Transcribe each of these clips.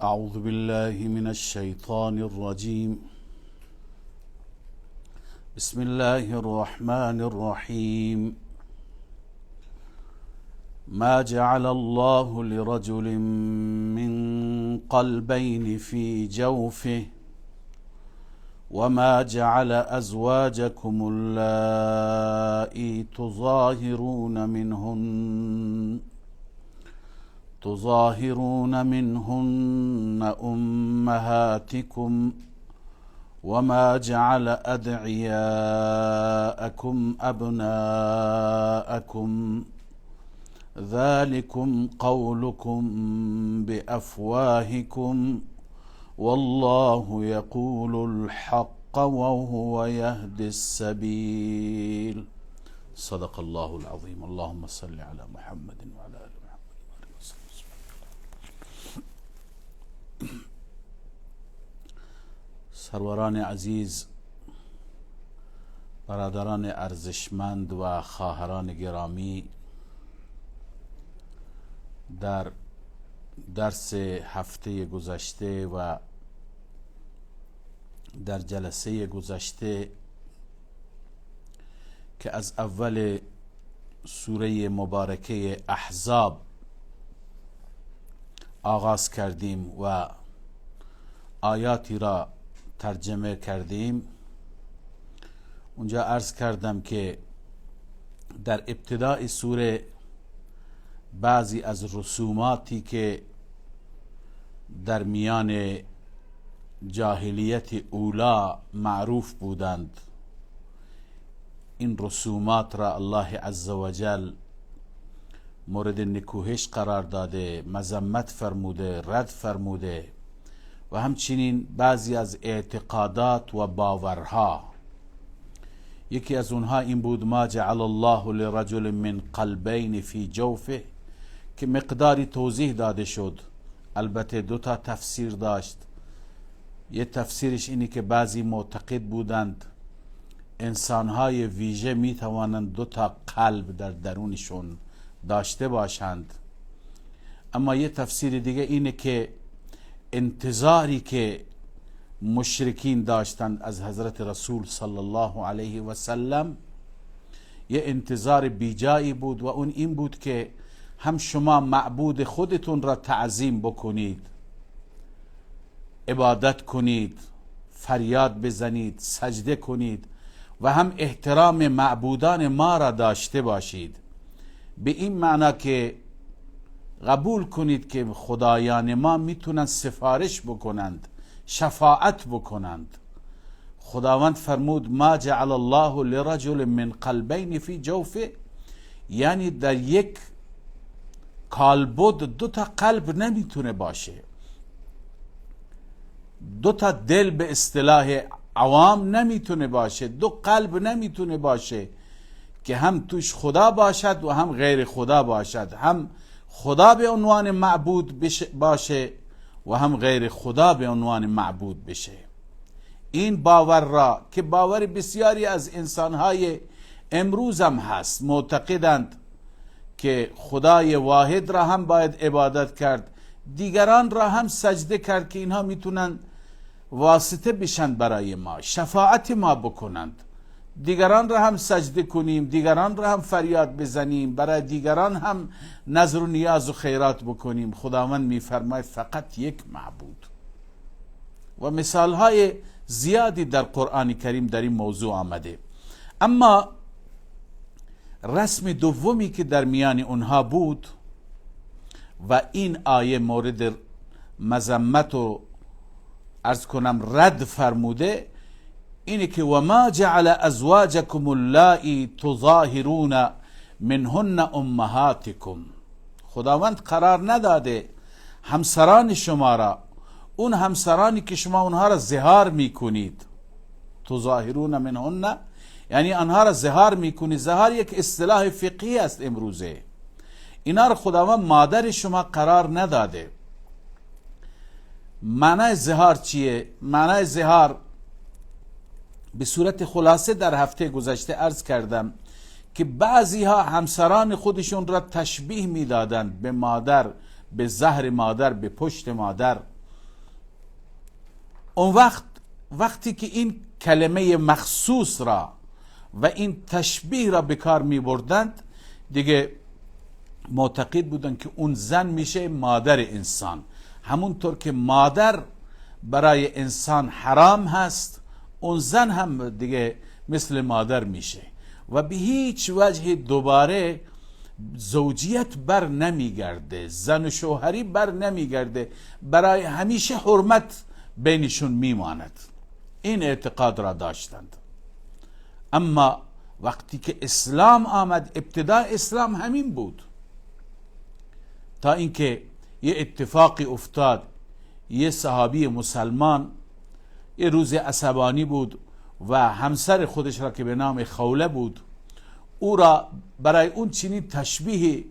أعوذ بالله من الشيطان الرجيم. بسم الله الرحمن الرحيم. ما جعل الله لرجل من قلبين في جوفه وما جعل أزواجكم اللائي تظاهرون منهن أمهاتكم وما جعل أدعياءكم أبناءكم ذلكم قولكم بأفواهكم والله يقول الحق وهو يهدي السبيل. صدق الله العظيم. اللهم صل على محمد وعلى آل محمد وسلم. سروران عزیز، برادران ارزشمند و خواهران گرامی، در درس هفته گذشته و در جلسه گذشته که از اول سوره مبارکه احزاب آغاز کردیم و آیاتی را ترجمه کردیم، اونجا عرض کردم که در ابتدای سوره بعضی از رسوماتی که در میان جاهلیت اولا معروف بودند، این رسومات را الله عزوجل مورد نکوهش قرار داده، مذمت فرموده، رد فرموده و همچنین بعضی از اعتقادات و باورها. یکی از اونها این بود: ما جعل الله لرجل من قلبین فی جوفه، که مقداری توضیح داده شد. البته دو تا تفسیر داشت. یه تفسیرش اینی که بعضی معتقد بودند انسانهای ویژه می توانند دو تا قلب در درونشون داشته باشند، اما یه تفسیر دیگه اینه که انتظاری که مشرکین داشتند از حضرت رسول صلی الله علیه و سلم یه انتظار بیجایی بود و اون این بود که هم شما معبود خودتون را تعظیم بکنید، عبادت کنید، فریاد بزنید، سجده کنید و هم احترام معبودان ما را داشته باشید، به این معنا که قبول کنید که خدایان ما میتونن سفارش بکنند، شفاعت بکنند. خداوند فرمود ما جعل الله لرجل من قلبین فی جوفه، یعنی در یک کالبد دو تا قلب نمیتونه باشه، دو تا دل به اصطلاح عوام نمیتونه باشه، دو قلب نمیتونه باشه که هم توش خدا باشد و هم غیر خدا باشد، هم خدا به عنوان معبود باشه و هم غیر خدا به عنوان معبود بشه. این باور را که باور بسیاری از انسانهای امروز هم هست، معتقدند که خدای واحد را هم باید عبادت کرد، دیگران را هم سجده کرد که اینها میتونن واسطه بشن برای ما، شفاعت ما بکنند، دیگران را هم سجده کنیم، دیگران را هم فریاد بزنیم، برای دیگران هم نظر و نیاز و خیرات بکنیم. خداوند میفرماید فقط یک معبود. و مثالهای زیادی در قرآن کریم در این موضوع آمده. اما رسم دومی که در میان اونها بود و این آیه مورد مذمت و عرض کنم رد فرموده، اینه که و ما جعل ازواجکم اللائي تظاهرون منهن امهاتکم، خداوند قرار نداده همسران شما را، اون همسرانی که شما اونها را ظهار میکنید، تظاهرون منهن یعنی آنها را ظهار میکنید. ظهار یک اصطلاح فقهی است امروزه. اینا را خداوند مادر شما قرار نداده. معنی ظهار چیه؟ معنی ظهار به صورت خلاصه در هفته گذشته عرض کردم که بعضی ها همسران خودشون را تشبیه میدادند به مادر، به زهر مادر، به پشت مادر اون وقتی که این کلمه مخصوص را و این تشبیه را به کار می بردند، دیگه معتقد بودند که اون زن میشه مادر انسان. همونطور که مادر برای انسان حرام هست، اون زن هم دیگه مثل مادر میشه و به هیچ وجه دوباره زوجیت بر نمیگرده، زن و شوهری بر نمیگرده، برای همیشه حرمت بینشون میماند. این اعتقاد را داشتند. اما وقتی که اسلام آمد، ابتدا اسلام همین بود، تا اینکه یه اتفاقی افتاد. یه صحابی مسلمان یه روز عصبانی بود و همسر خودش را که به نام خوله بود، او را برای اون چنین تشبیه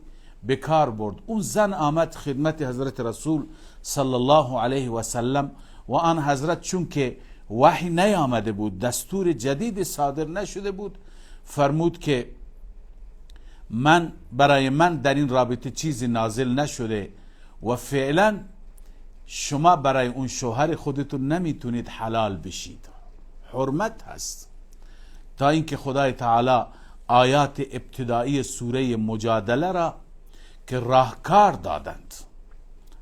به کار برد. اون زن آمد خدمت حضرت رسول صلی الله علیه و سلم و آن حضرت چون که وحی نیامده بود، دستور جدید صادر نشده بود، فرمود که برای من در این رابطه چیزی نازل نشده و فعلا شما برای اون شوهر خودتون نمیتونید حلال بشید، حرمت هست. تا اینکه خدای تعالی آیات ابتدایی سوره مجادله را که راهکار دادند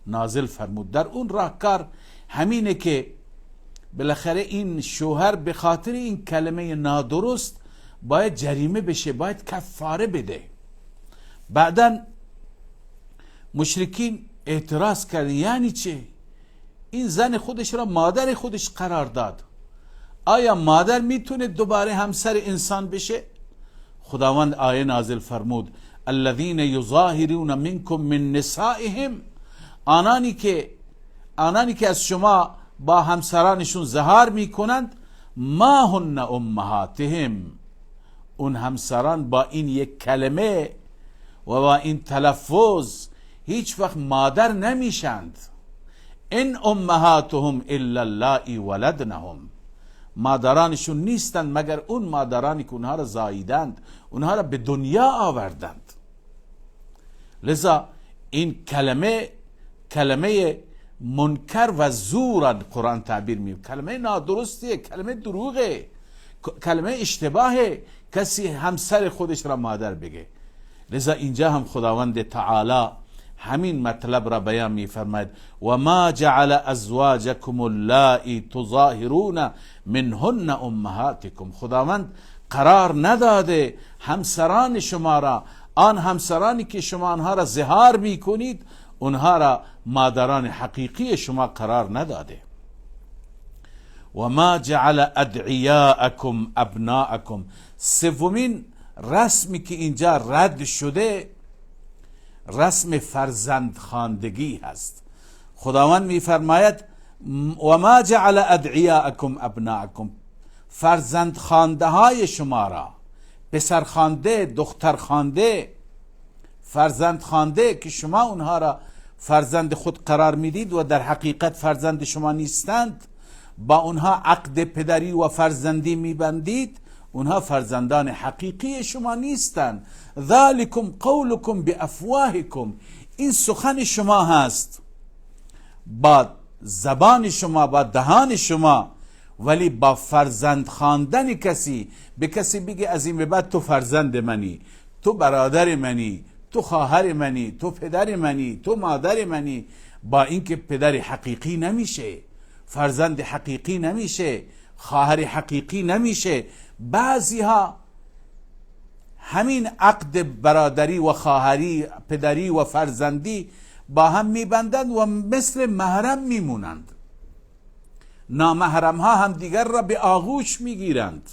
نازل فرمود. در اون راهکار همینه که بالاخره این شوهر به خاطر این کلمه نادرست باید جریمه بشه، باید کفاره بده. بعدن مشرکین اعتراض کردن، یعنی چه؟ این زن خودش را مادر خودش قرار داد، آیا مادر میتونه دوباره همسر انسان بشه؟ خداوند آیه نازل فرمود الذین یظاهرون منکم من نسائهم، آنانی که از شما با همسرانشون ظهار میکنند، ما هن امهاتهم، اون همسران با این یک کلمه و با این تلفظ هیچ وقت مادر نمیشند. ان امهاتهم الا اللائي ولدنهم، مادرانشون نیستند مگر اون مادرانی که اونها را زاییدند، اونها را به دنیا آوردند. لذا این کلمه منکر و زور قرآن تعبیر می، کلمه نادرستیه، کلمه دروغه، کلمه اشتباهه کسی همسر خودش را مادر بگه. لذا اینجا هم خداوند تعالی همین مطلب را بیان می فرماید و ما جعل ازواجکم اللائي تظاهرون منهن امهاتکم، خداوند قرار نداده همسران شما را، آن همسرانی که شما آنها را ظهار می کنید، اونها را مادران حقیقی شما قرار نداده. و ما جعل ادعیاءکم ابناءکم، سومین رسمی که اینجا رد شده رسم فرزند خواندگی هست. خداوند میفرماید و ما جعل ادعیاءکم ابناءکم، فرزند خوانده های شما را، پسر خوانده، دختر خوانده، فرزند خوانده که شما اونها را فرزند خود قرار میدید و در حقیقت فرزند شما نیستند، با اونها عقد پدری و فرزندی میبندید، اونها فرزندان حقیقی شما نیستند. ذالکم قولکم بافواهکم، این سخن شما هست با زبان شما، با دهان شما، ولی با فرزند خواندن کسی، به کسی بگی از این به بعد تو فرزند منی، تو برادر منی، تو خواهر منی، تو پدر منی، تو مادر منی، با اینکه پدر حقیقی نمیشه، فرزند حقیقی نمیشه، خواهر حقیقی نمیشه. بعضی ها همین عقد برادری و خواهری، پدری و فرزندی با هم میبندند و مثل محرم میمونند. نامحرم ها هم دیگر را به آغوش میگیرند.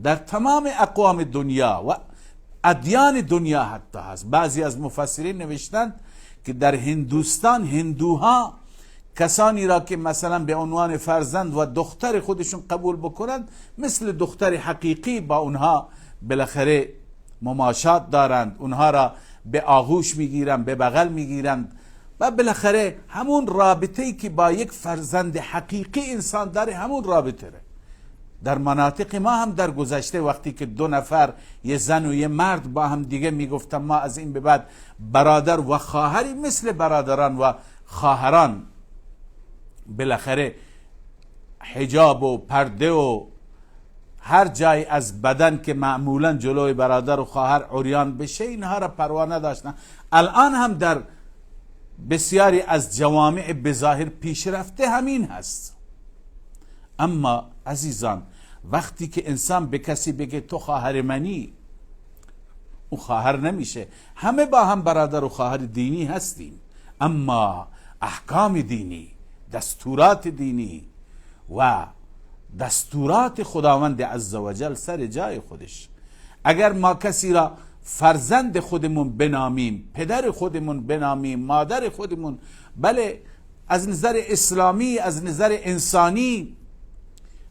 در تمام اقوام دنیا و ادیان دنیا حتی هست. بعضی از مفسرین نوشتند که در هندوستان هندوها کسانی را که مثلا به عنوان فرزند و دختر خودشون قبول بکنند، مثل دختر حقیقی با اونها بالاخره مماشات دارند، اونها را به آغوش میگیرند، به بغل میگیرند و بالاخره همون رابطه‌ای که با یک فرزند حقیقی انسان داره همون رابطه ره. در مناطق ما هم در گذشته وقتی که دو نفر، یه زن و یه مرد با هم دیگه میگفتن ما از این به بعد برادر و خواهری مثل برادران و خواهران بالاخره حجاب و پرده و هر جای از بدن که معمولا جلوی برادر و خواهر عریان بشه اینها را پروا نداشتن. الان هم در بسیاری از جوامع بظاهر پیشرفته همین هست. اما عزیزان وقتی که انسان به کسی بگه تو خواهر منی، اون خواهر نمیشه. همه با هم برادر و خواهر دینی هستیم، اما احکام دینی، دستورات دینی و دستورات خداوند عزوجل سر جای خودش. اگر ما کسی را فرزند خودمون بنامیم، پدر خودمون بنامیم، مادر خودمون، بله از نظر اسلامی، از نظر انسانی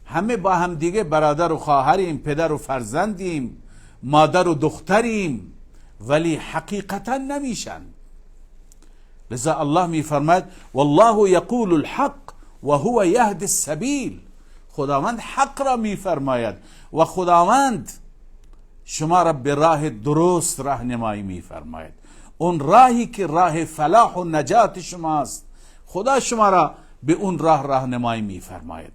همه با هم دیگه برادر و خواهریم، پدر و فرزندیم، مادر و دختریم، ولی حقیقتا نمیشن. لذا الله میفرماید والله یقول الحق و هو یهدی السبیل. خداوند حق را میفرماید و خداوند شما را به راه درست راهنمایی میفرماید. اون راهی که راه فلاح و نجات شماست، خدا شما را به اون راه راهنمایی میفرماید.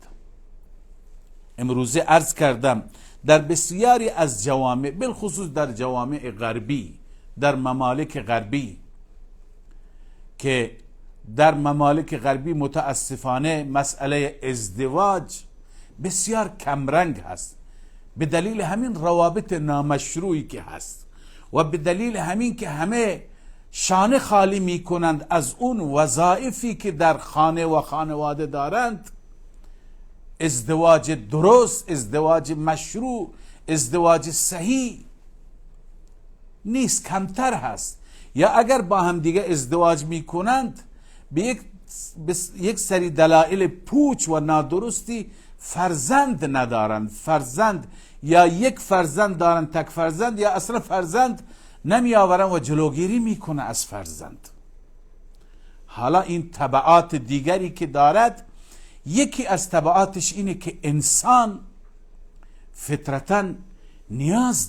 امروزه عرض کردم در بسیاری از جوامع، بالخصوص در جوامع غربی، در ممالک غربی، که در ممالک غربی متاسفانه مسئله ازدواج بسیار کمرنگ هست، به دلیل همین روابط نامشروعی که هست و به دلیل همین که همه شانه خالی می کنند از اون وظایفی که در خانه و خانواده دارند. ازدواج درست، ازدواج مشروع، ازدواج صحیح نیست، کمتر هست. یا اگر با هم دیگه ازدواج می کنند به یک سری دلایل پوچ و نادرستی فرزند ندارند، فرزند یا یک فرزند دارند، تک فرزند، یا اصلا فرزند نمی آورند و جلوگیری میکنه از فرزند. حالا این تبعات دیگری که دارد، یکی از تبعاتش اینه که انسان فطرتاً نیاز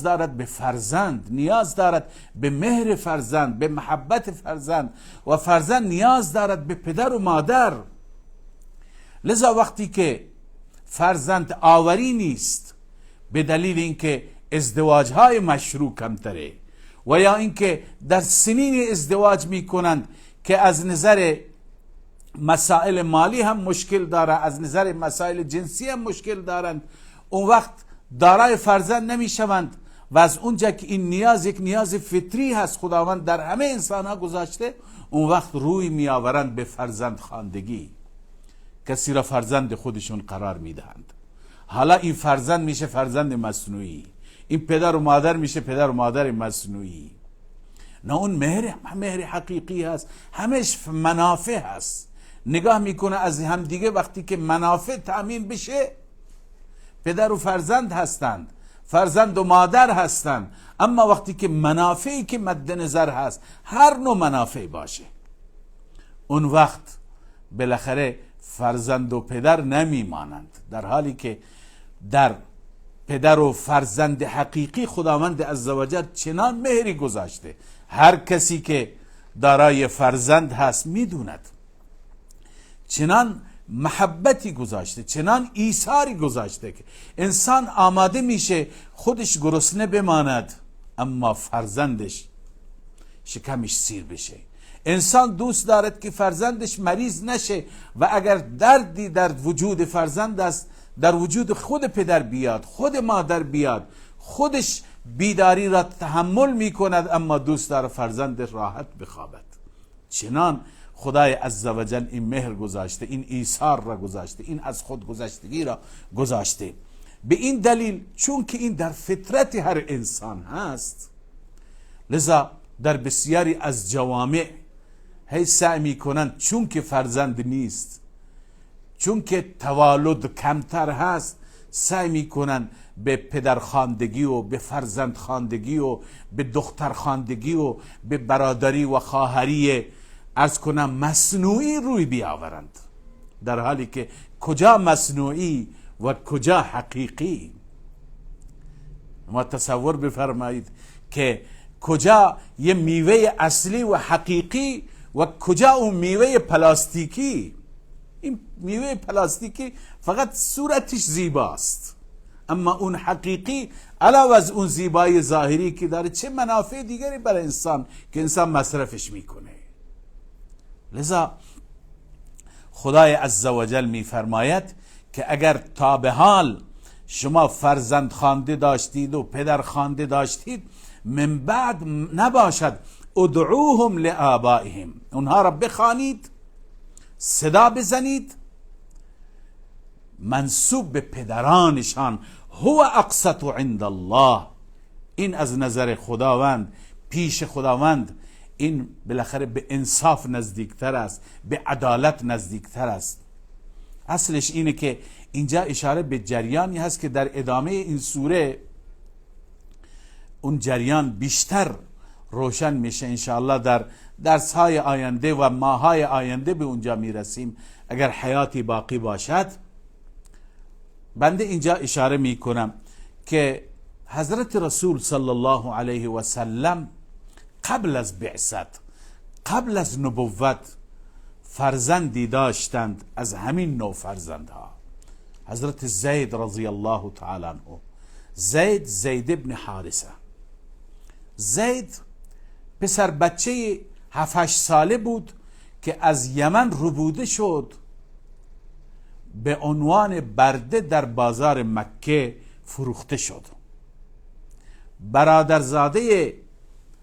دارد به فرزند، نیاز دارد به مهر فرزند، به محبت فرزند، و فرزند نیاز دارد به پدر و مادر. لذا وقتی که فرزند آوری نیست به دلیل اینکه ازدواجهای مشروع کمتره و یا اینکه در سنین ازدواج میکنند که از نظر مسائل مالی هم مشکل داره، از نظر مسائل جنسی هم مشکل دارند، اون وقت دارای فرزند نمیشوند و از اونجا که این نیاز یک نیاز فطری هست خداوند در همه انسان ها گذاشته، اون وقت روی میآورند به فرزند خواندگی، کسی را فرزند خودشون قرار میدهند. حالا این فرزند میشه فرزند مصنوعی، این پدر و مادر میشه پدر و مادر مصنوعی. نه اون مهر حقیقی هست، همش منافع هست. نگاه میکنه از هم دیگه، وقتی که منافع تأمین بشه پدر و فرزند هستند، فرزند و مادر هستند. اما وقتی که منافعی که مد نظر هست هر نوع منافع باشه، اون وقت بالاخره فرزند و پدر نمیمانند، در حالی که در پدر و فرزند حقیقی خداوند عزوجل چنان مهری گذاشته. هر کسی که دارای فرزند هست میدوند چنان محبتی گذاشته، چنان ایثاری گذاشته که انسان آماده میشه خودش گرسنه بماند اما فرزندش شکمش سیر بشه. انسان دوست دارد که فرزندش مریض نشه و اگر دردی در وجود فرزند است در وجود خود پدر بیاد، خود مادر بیاد، خودش بیداری را تحمل میکند اما دوست دارد فرزند راحت بخوابد. چنان خدای عزوجل این مهر گذاشته، این ایثار را گذاشته، این از خود گذشتگی را گذاشته. به این دلیل چون که این در فطرت هر انسان هست، لذا در بسیاری از جوامع هی سعی میکنند چون که فرزند نیست، چون که توالد کمتر هست، سعی میکنند به پدرخواندگی و به فرزندخواندگی و به دخترخواندگی و به برادری و خواهری عرض کنم مصنوعی روی بیاورند، در حالی که کجا مصنوعی و کجا حقیقی. ما تصور بفرمایید که کجا یه میوه اصلی و حقیقی و کجا اون میوه پلاستیکی، این میوه پلاستیکی فقط صورتش زیباست، اما اون حقیقی علاوه از اون زیبایی ظاهری که داره چه منافع دیگری برای انسان که انسان مصرفش میکنه. لذا خدای عزوجل میفرماید که اگر تا به حال شما فرزند خوانده داشتید و پدر خوانده داشتید، من بعد نباشد ادعوهم لآبائهم، اونها را بخوانید، صدا بزنید منسوب به پدرانشان، هو اقسط عند الله، این از نظر خداوند پیش خداوند این بالاخره به انصاف نزدیکتر است، به عدالت نزدیکتر است. اصلش اینه که اینجا اشاره به جریانی هست که در ادامه این سوره اون جریان بیشتر روشن میشه انشاءالله. در درس‌های آینده و ماهای آینده به اونجا میرسیم اگر حیاتی باقی باشد. بنده اینجا اشاره میکنم که حضرت رسول صلی الله علیه و سلم قبل از بعثت، قبل از نبوت فرزندی داشتند از همین نوع فرزندها. حضرت زید رضی الله تعالی عنه، زید ابن حارثه. زید پسر بچه 7-8 ساله بود که از یمن ربوده شد، به عنوان برده در بازار مکه فروخته شد. برادرزاده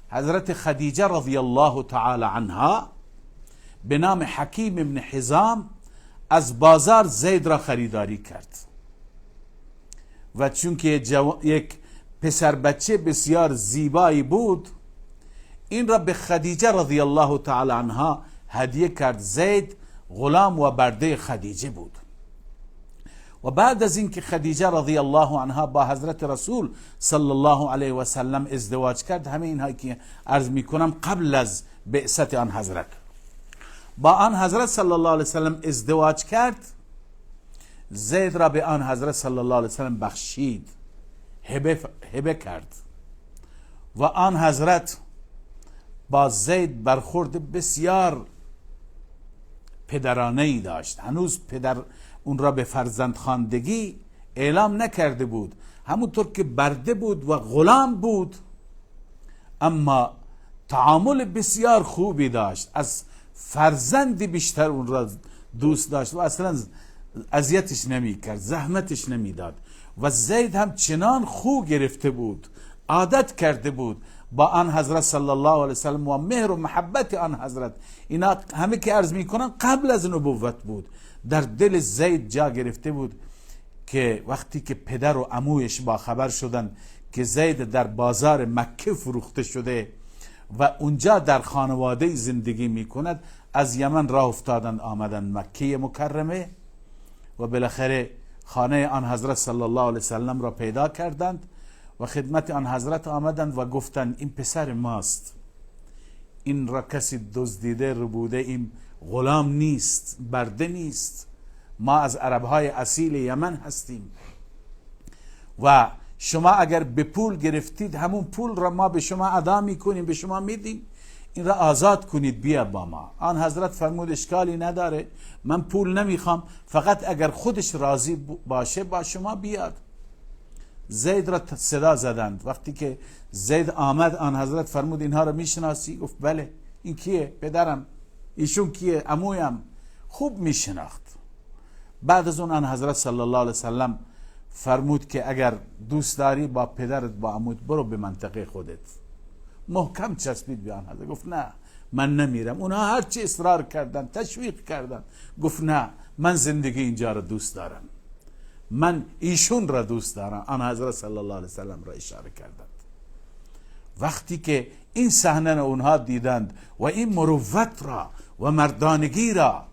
حضرت خدیجه رضی الله تعالی عنها به نام حکیم ابن حزام از بازار زید را خریداری کرد و چون که یک پسر بچه بسیار زیبایی بود، این را به خدیجه رضی الله تعالی عنها هدیه کرد. زید غلام و برده خدیجه بود و بعد از اینکه خدیجه رضی الله عنها با حضرت رسول صلی الله علیه و سلم ازدواج کرد، همه اینها که عرض میکنم قبل از بعثت آن حضرت، با آن حضرت صلی الله علیه و سلم ازدواج کرد، زید را به آن حضرت صلی الله علیه و سلم بخشید، هبه کرد و آن حضرت با زید برخورد بسیار پدرانه‌ای داشت. هنوز پدر اون را به فرزندخواندگی اعلام نکرده بود، همونطور که برده بود و غلام بود، اما تعامل بسیار خوبی داشت، از فرزندی بیشتر اون را دوست داشت و اصلا اذیتش نمی کرد، زحمتش نمی داد. و زید هم چنان خو گرفته بود، عادت کرده بود با آن حضرت صلی الله علیه وسلم و مهر و محبت آن حضرت. اینا همه که عرض میکنن قبل از نبوت بود، در دل زید جا گرفته بود که وقتی که پدر و عمویش با خبر شدن که زید در بازار مکه فروخته شده و اونجا در خانواده زندگی میکند، از یمن راه افتادند آمدند مکه مکرمه و بالاخره خانه آن حضرت صلی الله علیه وسلم را پیدا کردند و خدمت آن حضرت آمدند و گفتند این پسر ماست، این را کسی دزدیده ربوده، این غلام نیست، برده نیست، ما از عربهای اصیل یمن هستیم و شما اگر به پول گرفتید همون پول را ما به شما ادا میکنیم، به شما میدیم، این را آزاد کنید بیا با ما. آن حضرت فرمود اشکالی نداره، من پول نمیخوام، فقط اگر خودش راضی باشه با شما بیاد. زید را صدا زدند. وقتی که زید آمد آن حضرت فرمود اینها را میشناسی؟ گفت بله. این کیه؟ پدرم. ایشون کیه؟ عمویم. خوب میشناخت. بعد از اون آن حضرت صلی الله علیه وسلم فرمود که اگر دوست داری با پدرت با عموت برو به منطقه خودت. محکم چسبید به آن حضرت، گفت نه من نمیرم. اونها هرچی اصرار کردن، تشویق کردن، گفت نه من زندگی اینجا را دوست دارم، من ایشون را دوست دارم. آن حضرت صلی الله علیه وسلم را اشاره کردند. وقتی که این صحنه اونها دیدند و این مروت را و مردانگی را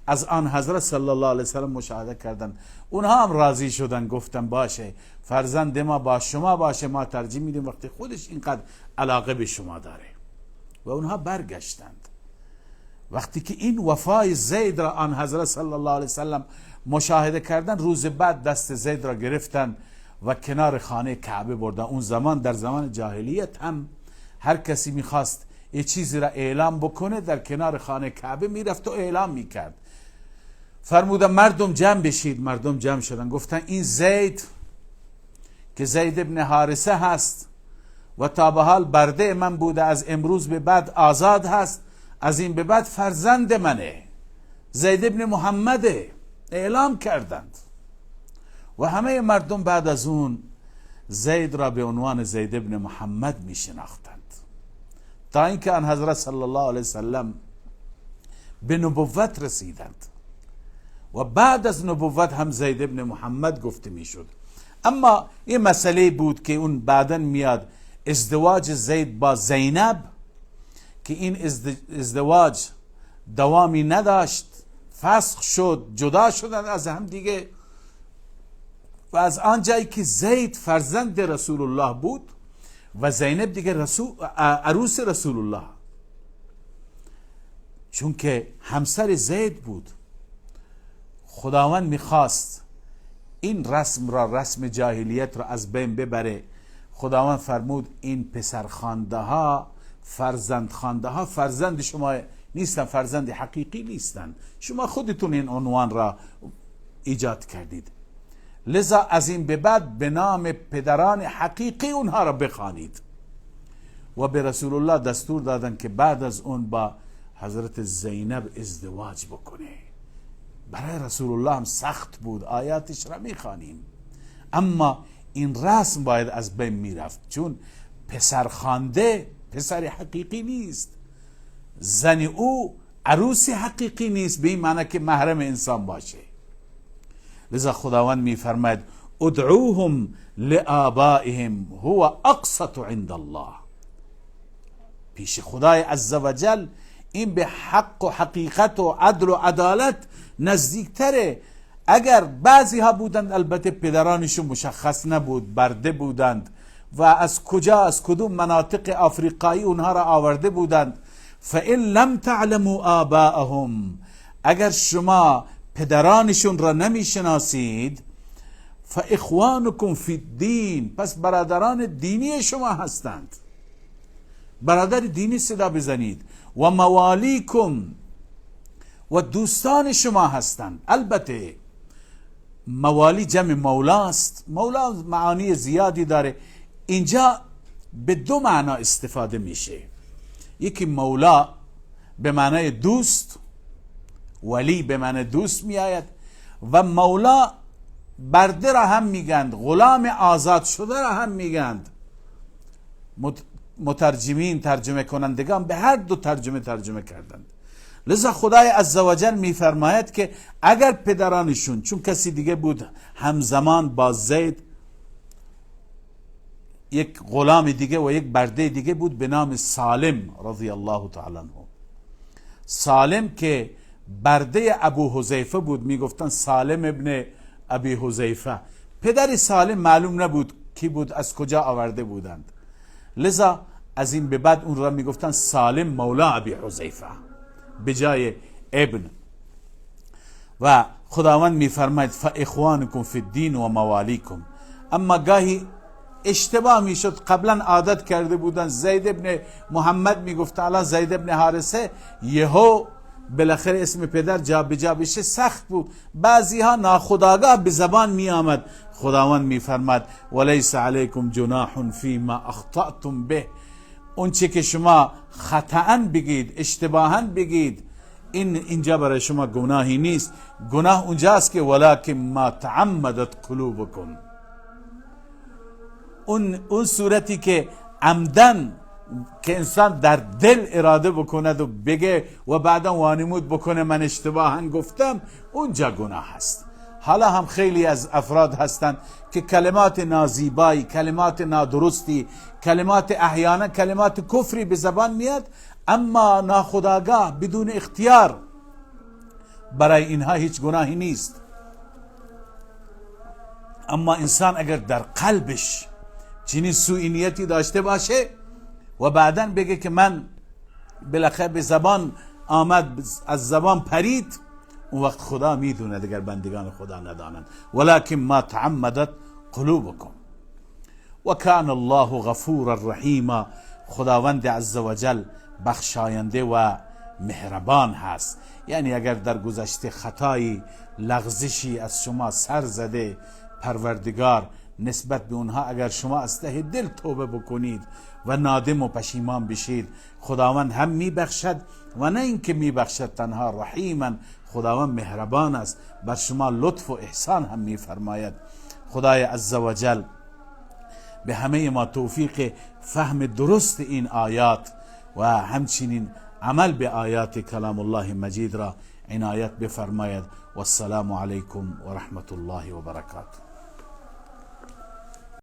از آن حضرت صلی الله علیه وسلم مشاهده کردند، اونها هم راضی شدن، گفتن باشه فرزند ما با شما باشه، ما ترجیح میدیم وقتی خودش اینقدر علاقه به شما داره. و اونها برگشتند. وقتی که این وفای زید را آن حضرت صلی الله علیه وسلم مشاهده کردن، روز بعد دست زید را گرفتن و کنار خانه کعبه بردن. اون زمان در زمان جاهلیت هم هر کسی میخواست یه چیزی را اعلام بکنه در کنار خانه کعبه میرفت و اعلام میکرد. فرمودن مردم جمع بشید. مردم جمع شدن، گفتن این زید که زید ابن حارثه هست و تا به حال برده من بوده، از امروز به بعد آزاد هست، از این به بعد فرزند منه، زید ابن محمده. اعلام کردند و همه مردم بعد از اون زید را به عنوان زید ابن محمد می شناختند، تا اینکه آن حضرت صلی الله علیه وسلم به نبوت رسیدند و بعد از نبوت هم زید ابن محمد گفته می شد. اما این مسئله بود که اون بعداً میاد ازدواج زید با زینب، که این ازدواج دوامی نداشت، فسخ شد، جدا شدن از هم دیگه. و از آنجایی که زید فرزند رسول الله بود و زینب دیگه عروس رسول الله، چون که همسر زید بود، خداوند میخواست این رسم را، رسم جاهلیت را از بین ببره. خداوند فرمود این پسرخوانده ها، فرزندخوانده ها فرزند شما نیستن، فرزند حقیقی نیستن، شما خودتون این عنوان را ایجاد کردید، لذا از این به بعد به نام پدران حقیقی اونها را بخوانید. و به رسول الله دستور دادن که بعد از اون با حضرت زینب ازدواج بکنه. برای رسول الله هم سخت بود، آیاتش را میخوانیم، اما این رسم باید از بین میرفت، چون پسرخوانده پسر حقیقی نیست، زن او عروس حقیقی نیست، به این معنی که محرم انسان باشه. لذا خداوند میفرماید ادعوهم لآبائهم هو اقسط عند الله. پیش خدای عزوجل این به حق و حقیقت و عدل و عدالت نزدیکتره. اگر بعضی ها بودند البته پدرانشون مشخص نبود، برده بودند و از کجا، از کدوم مناطق آفریقایی اونها را آورده بودند. فإن لم تعلموا آباءهم، اگر شما پدرانشون را نمیشناسید، فاخوانکم فی الدین، پس برادران دینی شما هستند، برادر دینی صدا بزنید. و موالیکم، و دوستان شما هستند. البته موالی جمع مولاست، مولا معانی زیادی داره، اینجا به دو معنا استفاده میشه. یکی مولا به معنای دوست، ولی به معنی دوست می آید، و مولا برده را هم میگند، غلام آزاد شده را هم میگند. مترجمین، ترجمه کنندگان به هر دو ترجمه کردند. لذا خدای عزوجل میفرماید که اگر پدرانشون، چون کسی دیگه بود همزمان با زید، یک غلام دیگه و یک برده دیگه بود به نام سالم رضی الله تعالی عنه. سالم که برده ابو حذیفه بود، میگفتن سالم ابن ابی حذیفه. پدر سالم معلوم نبود کی بود، از کجا آورده بودند، لذا از این به بعد اون را میگفتن سالم مولا ابی حذیفه به جای ابن. و خداوند میفرماید فاخوانکم فی الدین و موالیکم. اما گاهی اشتباه میشد، قبلا عادت کرده بودن زید ابن محمد میگفتن الان زید ابن حارثه، یهو بالاخره اسم پدر جا به جا بشه سخت بود، بعضی ها ناخودآگاه به زبان می آمد. خداوند می فرماد ولیس علیکم جناح فیما اخطأتم به، اون چه که شما خطأً بگید، اشتباهاً بگید، اینجا برای شما گناهی نیست. گناه اونجاست که ولکن ما تعمدت قلوبکم، اون صورتی که عمدن که انسان در دل اراده بکند و بگه و بعدا وانمود بکنه من اشتباهاً گفتم، اونجا گناه هست. حالا هم خیلی از افراد هستند که کلمات نازیبایی، کلمات نادرستی، کلمات احیانا کلمات کفری به زبان میاد، اما ناخودآگاه بدون اختیار، برای اینها هیچ گناهی نیست. اما انسان اگر در قلبش چنین سوء نیتی داشته باشه و بعداً بگه که من بالاخره به زبان آمد، از زبان پرید، اون وقت خدا میدونه اگر بندگان خدا ندانند. ولکن ما تعمدت قلوبکم و کان الله غفورا رحیما. خداوند عزوجل بخشاینده و مهربان هست. یعنی اگر در گذشته خطایی، لغزشی از شما سر زده، پروردگار نسبت به اونها اگر شما از ته دل توبه بکنید و نادم و پشیمان بشید، خداوند هم میبخشد و نه اینکه میبخشد تنها، رحیما، خداوند مهربان است، بر شما لطف و احسان هم میفرماید. خدای عزوجل به همه ما توفیق فهم درست این آیات و همچنین عمل به آیات کلام الله مجید را عنایت بفرماید. و السلام علیکم و رحمت الله و برکاته.